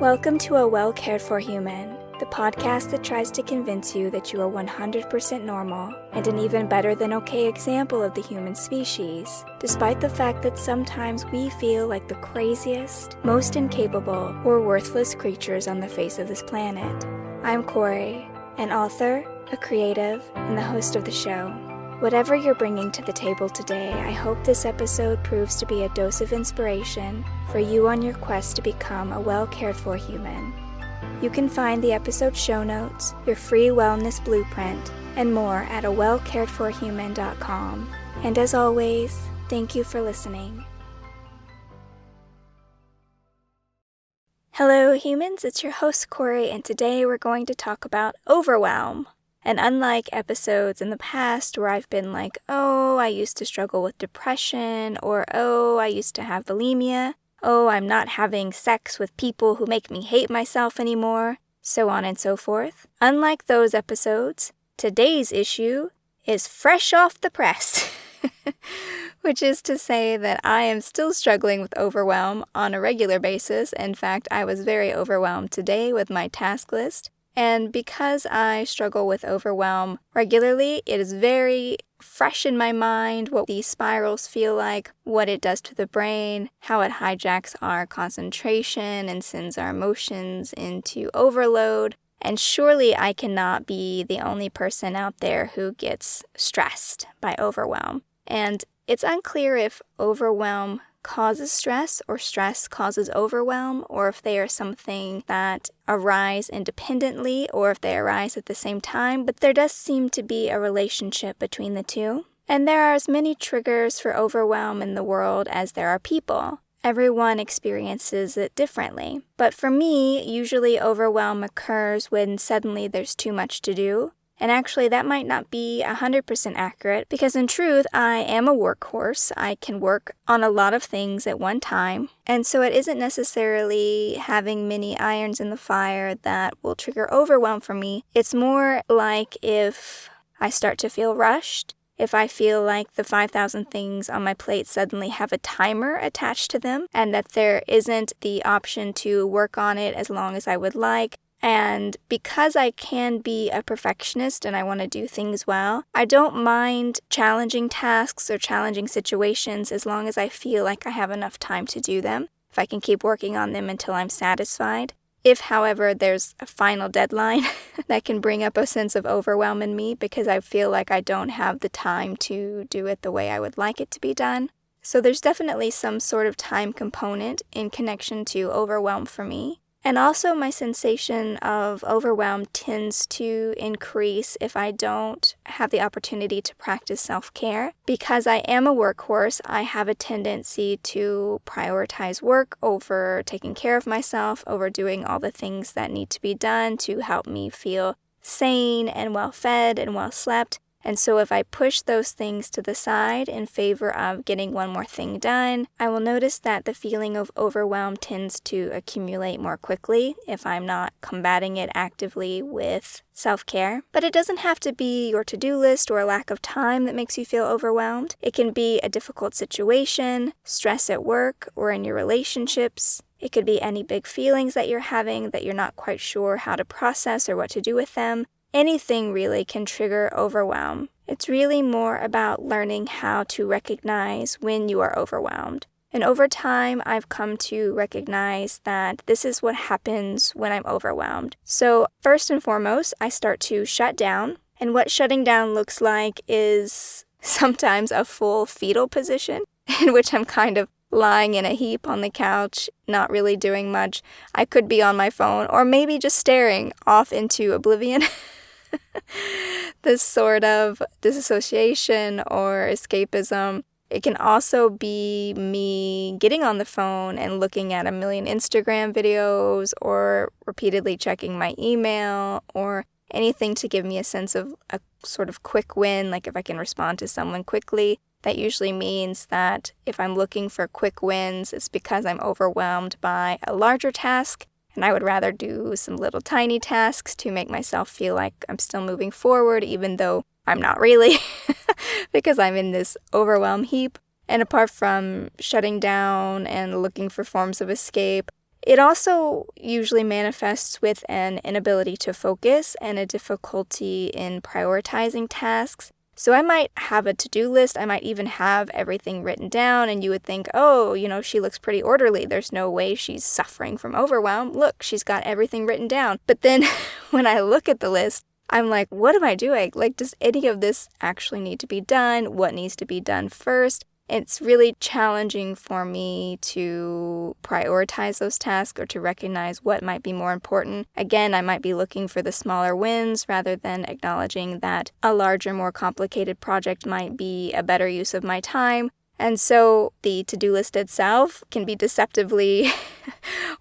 Welcome to A Well Cared For Human, the podcast that tries to convince you that you are 100% normal and an even better than okay example of the human species, despite the fact that sometimes we feel like the craziest, most incapable, or worthless creatures on the face of this planet. I'm Corey, an author, a creative, and the host of the show. Whatever you're bringing to the table today, I hope this episode proves to be a dose of inspiration for you on your quest to become a well-cared-for human. You can find the episode show notes, your free wellness blueprint, and more at awellcaredforhuman.com. And as always, thank you for listening. Hello humans, it's your host Corey, and today we're going to talk about overwhelm. And unlike episodes in the past where I've been like, oh, I used to struggle with depression, or oh, I used to have bulimia, oh, I'm not having sex with people who make me hate myself anymore, so on and so forth. Unlike those episodes, today's issue is fresh off the press, which is to say that I am still struggling with overwhelm on a regular basis. In fact, I was very overwhelmed today with my task list. And because I struggle with overwhelm regularly, it is very fresh in my mind what these spirals feel like, what it does to the brain, how it hijacks our concentration and sends our emotions into overload. And surely I cannot be the only person out there who gets stressed by overwhelm. And it's unclear if overwhelm causes stress or stress causes overwhelm, or if they are something that arise independently or if they arise at the same time, but there does seem to be a relationship between the two. And there are as many triggers for overwhelm in the world as there are people. Everyone experiences it differently. But for me, usually overwhelm occurs when suddenly there's too much to do. And actually, that might not be 100% accurate, because in truth, I am a workhorse. I can work on a lot of things at one time. And so it isn't necessarily having many irons in the fire that will trigger overwhelm for me. It's more like if I start to feel rushed, if I feel like the 5,000 things on my plate suddenly have a timer attached to them, and that there isn't the option to work on it as long as I would like. And because I can be a perfectionist and I want to do things well, I don't mind challenging tasks or challenging situations as long as I feel like I have enough time to do them, if I can keep working on them until I'm satisfied. If, however, there's a final deadline, that can bring up a sense of overwhelm in me because I feel like I don't have the time to do it the way I would like it to be done. So there's definitely some sort of time component in connection to overwhelm for me. And also my sensation of overwhelm tends to increase if I don't have the opportunity to practice self-care. Because I am a workhorse, I have a tendency to prioritize work over taking care of myself, over doing all the things that need to be done to help me feel sane and well-fed and well-slept. And so if I push those things to the side in favor of getting one more thing done, I will notice that the feeling of overwhelm tends to accumulate more quickly if I'm not combating it actively with self-care. But it doesn't have to be your to-do list or a lack of time that makes you feel overwhelmed. It can be a difficult situation, stress at work, or in your relationships. It could be any big feelings that you're having that you're not quite sure how to process or what to do with them. Anything really can trigger overwhelm. It's really more about learning how to recognize when you are overwhelmed. And over time, I've come to recognize that this is what happens when I'm overwhelmed. So first and foremost, I start to shut down. And what shutting down looks like is sometimes a full fetal position in which I'm kind of lying in a heap on the couch, not really doing much. I could be on my phone or maybe just staring off into oblivion. This sort of disassociation or escapism. It can also be me getting on the phone and looking at a million Instagram videos or repeatedly checking my email or anything to give me a sense of a sort of quick win, like if I can respond to someone quickly. That usually means that if I'm looking for quick wins, it's because I'm overwhelmed by a larger task. And I would rather do some little tiny tasks to make myself feel like I'm still moving forward, even though I'm not really, because I'm in this overwhelm heap. And apart from shutting down and looking for forms of escape, It also usually manifests with an inability to focus and a difficulty in prioritizing tasks. So I might have a to-do list, I might even have everything written down, and you would think, oh, she looks pretty orderly. There's no way she's suffering from overwhelm. Look, she's got everything written down. But then when I look at the list, I'm like, what am I doing? Like, does any of this actually need to be done? What needs to be done first? It's really challenging for me to prioritize those tasks or to recognize what might be more important. Again, I might be looking for the smaller wins rather than acknowledging that a larger, more complicated project might be a better use of my time. And so the to-do list itself can be deceptively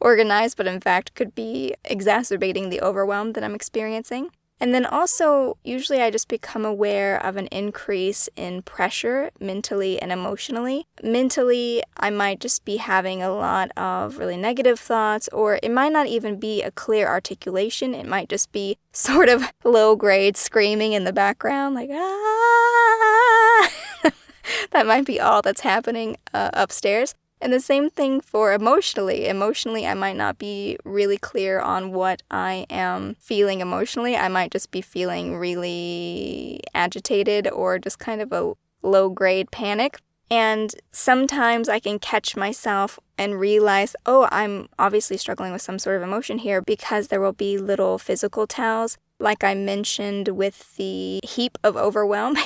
organized, but in fact could be exacerbating the overwhelm that I'm experiencing. And then also, usually I just become aware of an increase in pressure mentally and emotionally. Mentally, I might just be having a lot of really negative thoughts, or it might not even be a clear articulation. It might just be sort of low-grade screaming in the background, like, ah! That might be all that's happening upstairs. And the same thing for emotionally. Emotionally, I might not be really clear on what I am feeling emotionally. I might just be feeling really agitated or just kind of a low-grade panic. And sometimes I can catch myself and realize, oh, I'm obviously struggling with some sort of emotion here, because there will be little physical tells. Like I mentioned with the heap of overwhelm,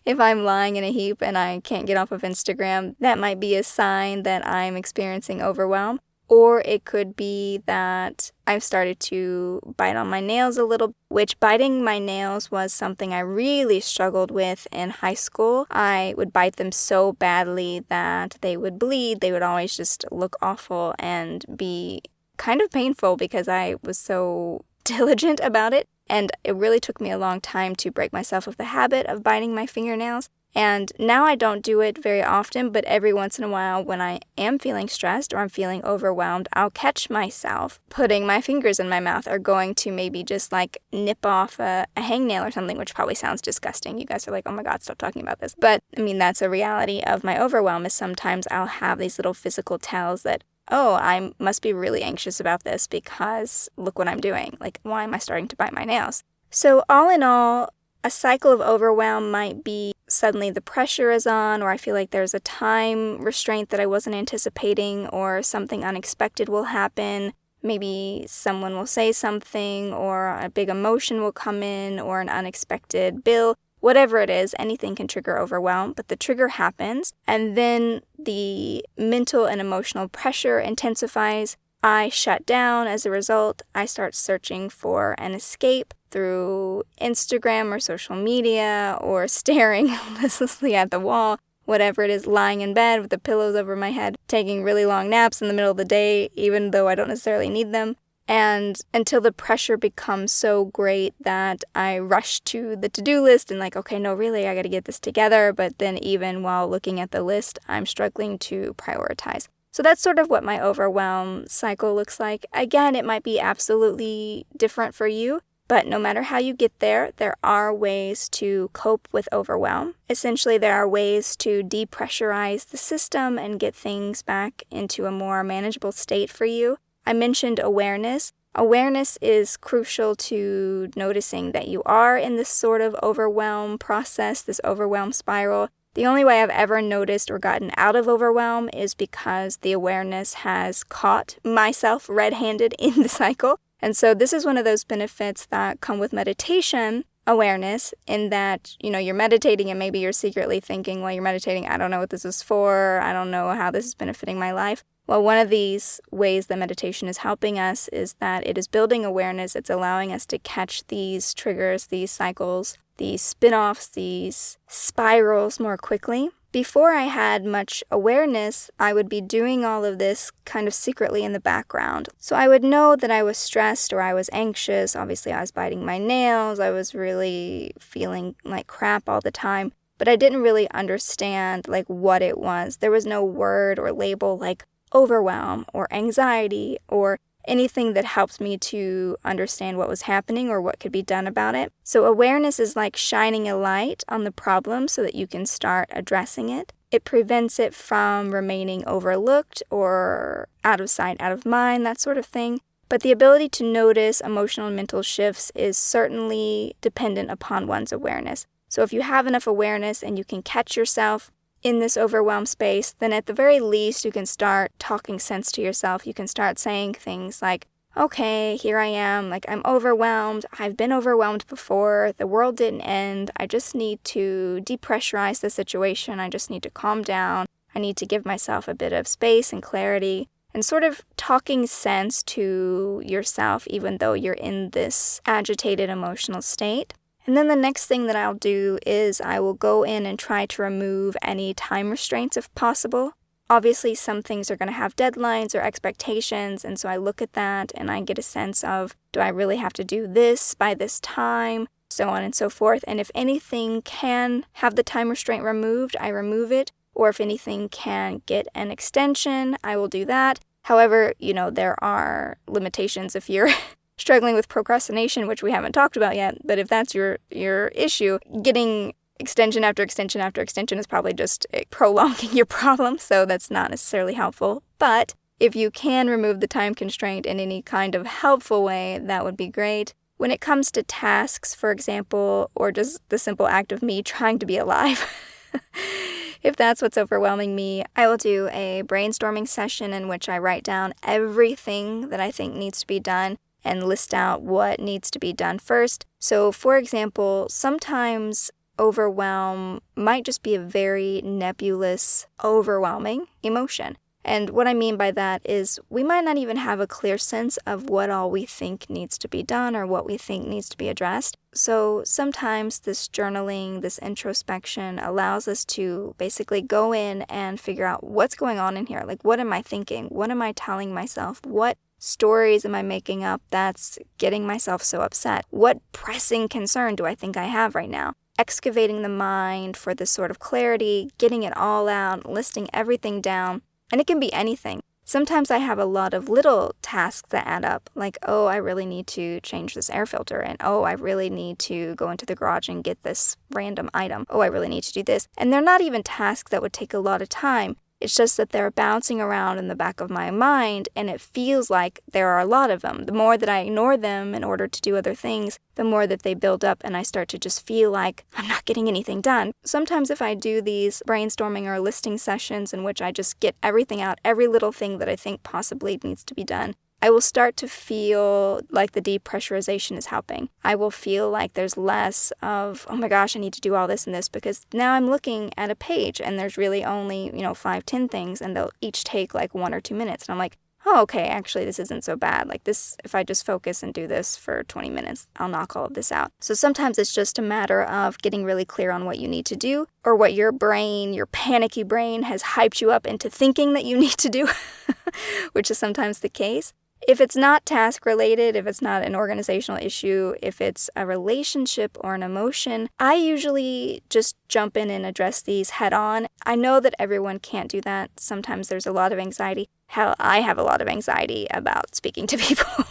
if I'm lying in a heap and I can't get off of Instagram, that might be a sign that I'm experiencing overwhelm. Or it could be that I've started to bite on my nails a little, which biting my nails was something I really struggled with in high school. I would bite them so badly that they would bleed. They would always just look awful and be kind of painful because I was so diligent about it. And it really took me a long time to break myself of the habit of biting my fingernails. And now I don't do it very often, but every once in a while when I am feeling stressed or I'm feeling overwhelmed, I'll catch myself putting my fingers in my mouth or going to maybe just like nip off a hangnail or something, which probably sounds disgusting. You guys are like, oh my God, stop talking about this. But I mean, that's a reality of my overwhelm, is sometimes I'll have these little physical tells that, oh, I must be really anxious about this because look what I'm doing. Like, why am I starting to bite my nails? So all in all, a cycle of overwhelm might be suddenly the pressure is on, or I feel like there's a time restraint that I wasn't anticipating, or something unexpected will happen. Maybe someone will say something, or a big emotion will come in, or an unexpected bill. Whatever it is, anything can trigger overwhelm, but the trigger happens, and then the mental and emotional pressure intensifies. I shut down as a result. I start searching for an escape through Instagram or social media, or staring listlessly at the wall, whatever it is, lying in bed with the pillows over my head, taking really long naps in the middle of the day, even though I don't necessarily need them. And until the pressure becomes so great that I rush to the to-do list and like, okay, no, really, I got to get this together. But then even while looking at the list, I'm struggling to prioritize. So that's sort of what my overwhelm cycle looks like. Again, it might be absolutely different for you, but no matter how you get there, there are ways to cope with overwhelm. Essentially, there are ways to depressurize the system and get things back into a more manageable state for you. I mentioned awareness. Awareness is crucial to noticing that you are in this sort of overwhelm process, this overwhelm spiral. The only way I've ever noticed or gotten out of overwhelm is because the awareness has caught myself red-handed in the cycle. And so this is one of those benefits that come with meditation, awareness, in that, you're meditating and maybe you're secretly thinking while you're meditating, I don't know what this is for, I don't know how this is benefiting my life. Well, one of these ways that meditation is helping us is that it is building awareness. It's allowing us to catch these triggers, these cycles, these spin-offs, these spirals more quickly. Before I had much awareness, I would be doing all of this kind of secretly in the background. So I would know that I was stressed or I was anxious. Obviously, I was biting my nails. I was really feeling like crap all the time. But I didn't really understand like what it was. There was no word or label like overwhelm or anxiety or anything that helped me to understand what was happening or what could be done about it. So awareness is like shining a light on the problem so that you can start addressing it. It prevents it from remaining overlooked or out of sight, out of mind, that sort of thing. But the ability to notice emotional and mental shifts is certainly dependent upon one's awareness. So if you have enough awareness and you can catch yourself in this overwhelmed space, then at the very least you can start talking sense to yourself. You can start saying things like, okay, here I am, like I'm overwhelmed. I've been overwhelmed before. The world didn't end. I just need to depressurize the situation. I just need to calm down. I need to give myself a bit of space and clarity, and sort of talking sense to yourself even though you're in this agitated emotional state. And then the next thing that I'll do is I will go in and try to remove any time restraints if possible. Obviously, some things are going to have deadlines or expectations, and so I look at that and I get a sense of, do I really have to do this by this time, so on and so forth. And if anything can have the time restraint removed, I remove it. Or if anything can get an extension, I will do that. However, there are limitations if you're struggling with procrastination, which we haven't talked about yet, but if that's your issue, getting extension after extension after extension is probably just prolonging your problem, so that's not necessarily helpful. But if you can remove the time constraint in any kind of helpful way, that would be great. When it comes to tasks, for example, or just the simple act of me trying to be alive, if that's what's overwhelming me, I will do a brainstorming session in which I write down everything that I think needs to be done and list out what needs to be done first. So, for example, sometimes overwhelm might just be a very nebulous, overwhelming emotion. And what I mean by that is we might not even have a clear sense of what all we think needs to be done or what we think needs to be addressed. So sometimes this journaling, this introspection allows us to basically go in and figure out what's going on in here. Like, what am I thinking? What am I telling myself? What stories am I making up that's getting myself so upset? What pressing concern do I think I have right now? Excavating the mind for this sort of clarity, getting it all out, listing everything down. And it can be anything. Sometimes I have a lot of little tasks that add up, like, oh, I really need to change this air filter, and oh, I really need to go into the garage and get this random item. Oh, I really need to do this. And they're not even tasks that would take a lot of time. It's just that they're bouncing around in the back of my mind, and it feels like there are a lot of them. The more that I ignore them in order to do other things, the more that they build up, and I start to just feel like I'm not getting anything done. Sometimes if I do these brainstorming or listing sessions in which I just get everything out, every little thing that I think possibly needs to be done, I will start to feel like the depressurization is helping. I will feel like there's less of, oh my gosh, I need to do all this and this, because now I'm looking at a page and there's really only, 5-10 things, and they'll each take like 1 or 2 minutes. And I'm like, oh, okay, actually this isn't so bad. Like this, if I just focus and do this for 20 minutes, I'll knock all of this out. So sometimes it's just a matter of getting really clear on what you need to do, or what your brain, your panicky brain, has hyped you up into thinking that you need to do, which is sometimes the case. If it's not task related, if it's not an organizational issue, if it's a relationship or an emotion, I usually just jump in and address these head on. I know that everyone can't do that. Sometimes there's a lot of anxiety. Hell, I have a lot of anxiety about speaking to people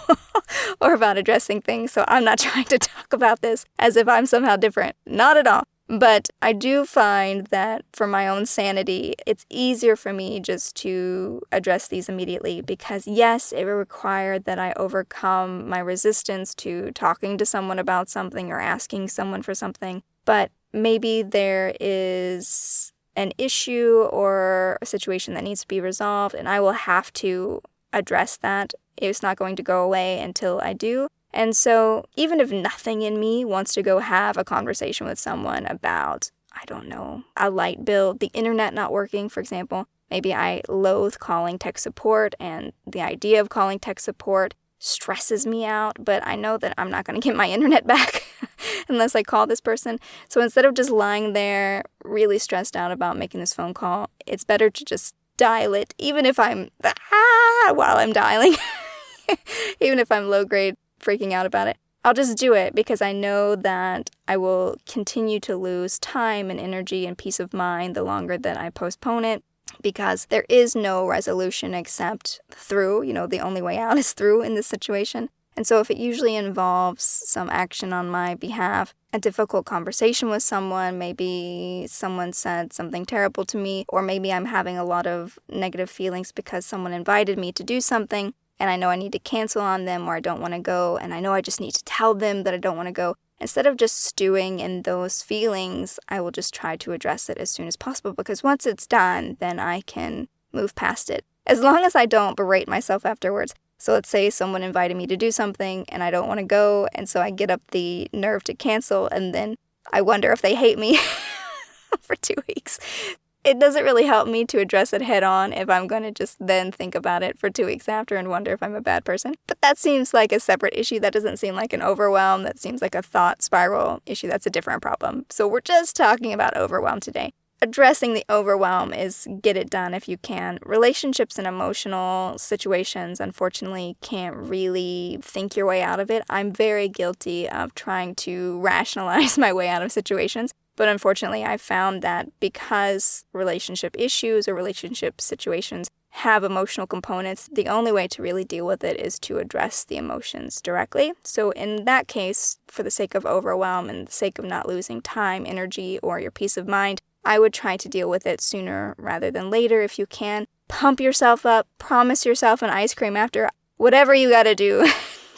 or about addressing things, so I'm not trying to talk about this as if I'm somehow different. Not at all. But I do find that for my own sanity, it's easier for me just to address these immediately because, yes, it will require that I overcome my resistance to talking to someone about something or asking someone for something. But maybe there is an issue or a situation that needs to be resolved, and I will have to address that. It's not going to go away until I do. And so even if nothing in me wants to go have a conversation with someone about, I don't know, a light bill, the internet not working, for example, maybe I loathe calling tech support and the idea of calling tech support stresses me out, but I know that I'm not going to get my internet back unless I call this person. So instead of just lying there really stressed out about making this phone call, it's better to just dial it, even if I'm while I'm dialing, even if I'm low grade, freaking out about it. I'll just do it because I know that I will continue to lose time and energy and peace of mind the longer that I postpone it, because there is no resolution except through. The only way out is through in this situation. And so if it usually involves some action on my behalf, a difficult conversation with someone, maybe someone said something terrible to me, or maybe I'm having a lot of negative feelings because someone invited me to do something and I know I need to cancel on them or I don't want to go, and I know I just need to tell them that I don't want to go. Instead of just stewing in those feelings, I will just try to address it as soon as possible, because once it's done, then I can move past it. As long as I don't berate myself afterwards. So let's say someone invited me to do something and I don't want to go, and so I get up the nerve to cancel, and then I wonder if they hate me for 2 weeks. It doesn't really help me to address it head on if I'm going to just then think about it for 2 weeks after and wonder if I'm a bad person. But that seems like a separate issue. That doesn't seem like an overwhelm. That seems like a thought spiral issue. That's a different problem. So we're just talking about overwhelm today. Addressing the overwhelm is get it done if you can. Relationships and emotional situations, unfortunately, can't really think your way out of it. I'm very guilty of trying to rationalize my way out of situations. But unfortunately, I found that because relationship issues or relationship situations have emotional components, the only way to really deal with it is to address the emotions directly. So in that case, for the sake of overwhelm and the sake of not losing time, energy, or your peace of mind, I would try to deal with it sooner rather than later if you can. Pump yourself up, promise yourself an ice cream after, whatever you gotta do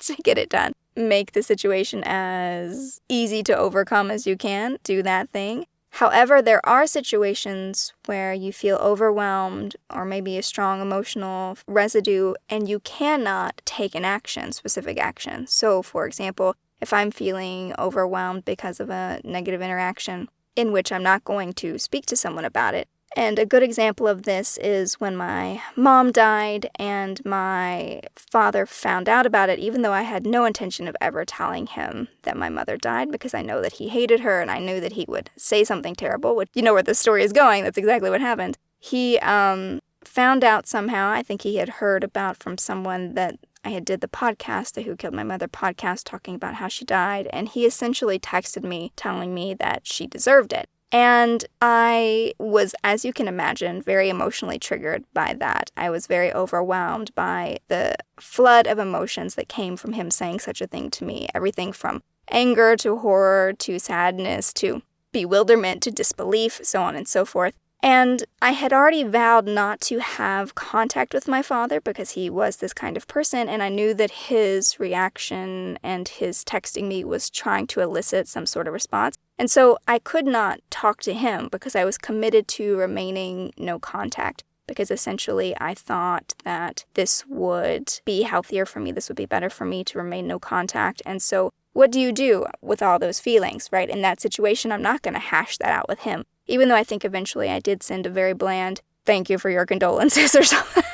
to get it done. Make the situation as easy to overcome as you can. Do that thing. However, there are situations where you feel overwhelmed or maybe a strong emotional residue and you cannot take an action, specific action. So, for example, if I'm feeling overwhelmed because of a negative interaction in which I'm not going to speak to someone about it. And a good example of this is when my mom died and my father found out about it, even though I had no intention of ever telling him that my mother died, because I know that he hated her and I knew that he would say something terrible, which you know where the story is going. That's exactly what happened. He found out somehow, I think he had heard about from someone that I had did the podcast, the Who Killed My Mother podcast, talking about how she died, and he essentially texted me telling me that she deserved it. And I was, as you can imagine, very emotionally triggered by that. I was very overwhelmed by the flood of emotions that came from him saying such a thing to me. Everything from anger to horror to sadness to bewilderment to disbelief, so on and so forth. And I had already vowed not to have contact with my father because he was this kind of person, and I knew that his reaction and his texting me was trying to elicit some sort of response. And so I could not talk to him because I was committed to remaining no contact, because essentially I thought that this would be healthier for me, this would be better for me to remain no contact. And so what do you do with all those feelings, right? In that situation, I'm not going to hash that out with him. Even though I think eventually I did send a very bland, thank you for your condolences or something,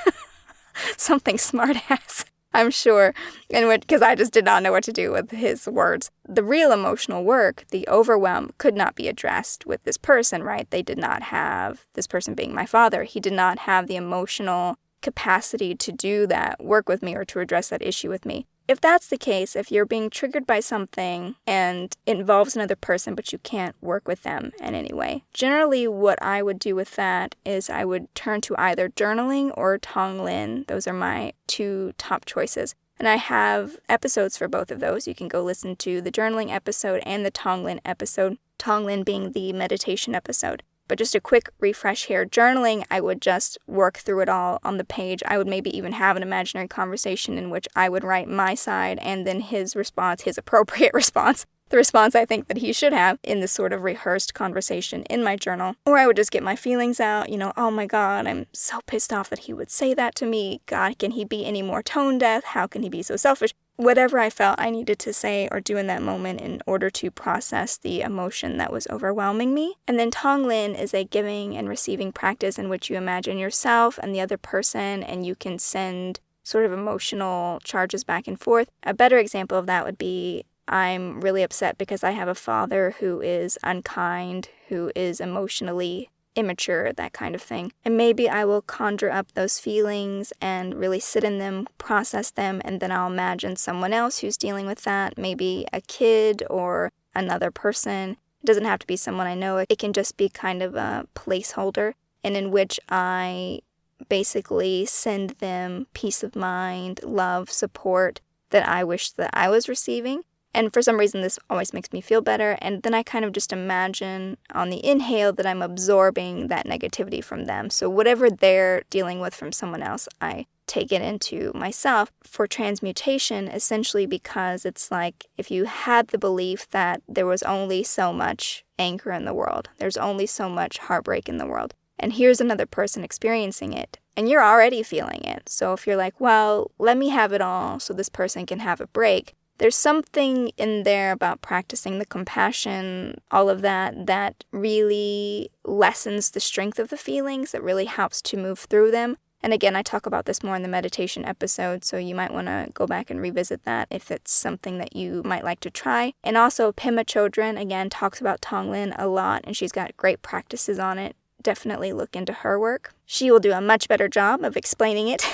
something smart-ass, I'm sure, because I just did not know what to do with his words. The real emotional work, the overwhelm, could not be addressed with this person, right? They did not have, this person being my father, he did not have the emotional capacity to do that work with me or to address that issue with me. If that's the case, if you're being triggered by something and it involves another person but you can't work with them in any way, generally what I would do with that is I would turn to either journaling or Tonglen. Those are my two top choices. And I have episodes for both of those. You can go listen to the journaling episode and the Tonglen episode, Tonglen being the meditation episode. But just a quick refresh here. Journaling, I would just work through it all on the page. I would maybe even have an imaginary conversation in which I would write my side and then his response, his appropriate response, the response I think that he should have in this sort of rehearsed conversation in my journal. Or I would just get my feelings out, oh my God, I'm so pissed off that he would say that to me. God, can he be any more tone deaf? How can he be so selfish? Whatever I felt I needed to say or do in that moment in order to process the emotion that was overwhelming me. And then Tonglen is a giving and receiving practice in which you imagine yourself and the other person, and you can send sort of emotional charges back and forth. A better example of that would be, I'm really upset because I have a father who is unkind, who is emotionally immature, that kind of thing. And maybe I will conjure up those feelings and really sit in them, process them, and then I'll imagine someone else who's dealing with that, maybe a kid or another person. It doesn't have to be someone I know. It can just be kind of a placeholder, and in which I basically send them peace of mind, love, support that I wish that I was receiving. And for some reason, this always makes me feel better. And then I kind of just imagine on the inhale that I'm absorbing that negativity from them. So whatever they're dealing with from someone else, I take it into myself for transmutation, essentially because it's like if you had the belief that there was only so much anger in the world, there's only so much heartbreak in the world, and here's another person experiencing it, and you're already feeling it. So if you're like, well, let me have it all so this person can have a break, there's something in there about practicing the compassion, all of that, that really lessens the strength of the feelings, that really helps to move through them. And again, I talk about this more in the meditation episode, so you might want to go back and revisit that if it's something that you might like to try. And also, Pema Chodron, again, talks about Tonglen a lot, and she's got great practices on it. Definitely look into her work. She will do a much better job of explaining it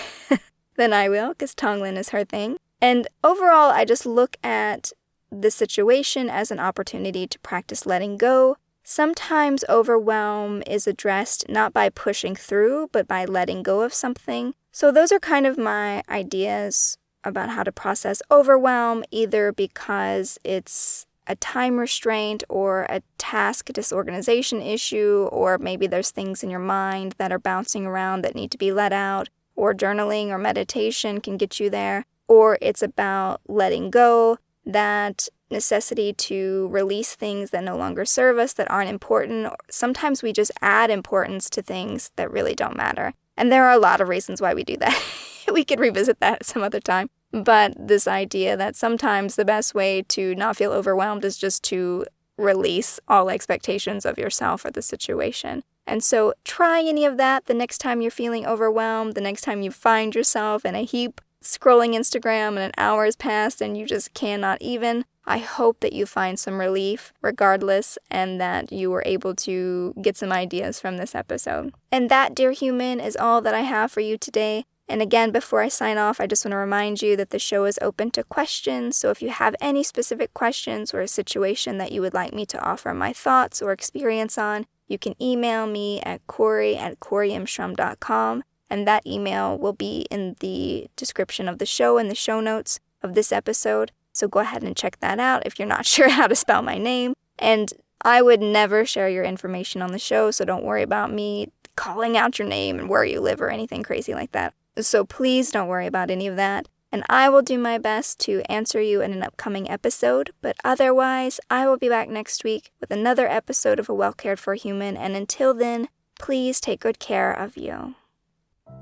than I will, because Tonglen is her thing. And overall, I just look at the situation as an opportunity to practice letting go. Sometimes overwhelm is addressed not by pushing through, but by letting go of something. So those are kind of my ideas about how to process overwhelm, either because it's a time restraint or a task disorganization issue, or maybe there's things in your mind that are bouncing around that need to be let out, or journaling or meditation can get you there, or it's about letting go, that necessity to release things that no longer serve us, that aren't important. Sometimes we just add importance to things that really don't matter. And there are a lot of reasons why we do that. We could revisit that some other time. But this idea that sometimes the best way to not feel overwhelmed is just to release all expectations of yourself or the situation. And so try any of that the next time you're feeling overwhelmed, the next time you find yourself in a heap scrolling Instagram and an hour has passed and you just cannot even. I hope that you find some relief regardless and that you were able to get some ideas from this episode. And that, dear human, is all that I have for you today. And again, before I sign off, I just want to remind you that the show is open to questions. So if you have any specific questions or a situation that you would like me to offer my thoughts or experience on, you can email me at Corey@CoreyMstrom.com. And that email will be in the description of the show and the show notes of this episode. So go ahead and check that out if you're not sure how to spell my name. And I would never share your information on the show, so don't worry about me calling out your name and where you live or anything crazy like that. So please don't worry about any of that. And I will do my best to answer you in an upcoming episode. But otherwise, I will be back next week with another episode of A Well Cared For Human. And until then, please take good care of you.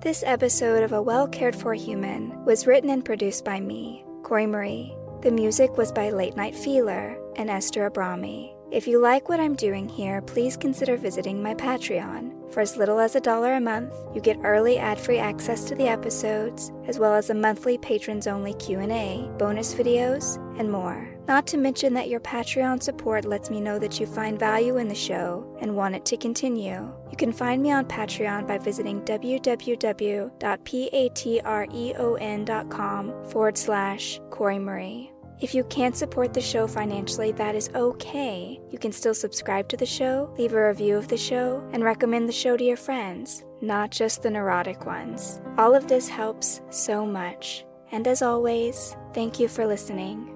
This episode of A Well Cared For Human was written and produced by me, Corey Marie. The music was by Late Night Feeler and Esther Abrami. If you like what I'm doing here, please consider visiting my Patreon. For as little as $1 a month, you get early ad-free access to the episodes, as well as a monthly patrons-only Q&A, bonus videos, and more. Not to mention that your Patreon support lets me know that you find value in the show and want it to continue. You can find me on Patreon by visiting www.patreon.com/Corey Marie. If you can't support the show financially, that is okay. You can still subscribe to the show, leave a review of the show, and recommend the show to your friends, not just the neurotic ones. All of this helps so much. And as always, thank you for listening.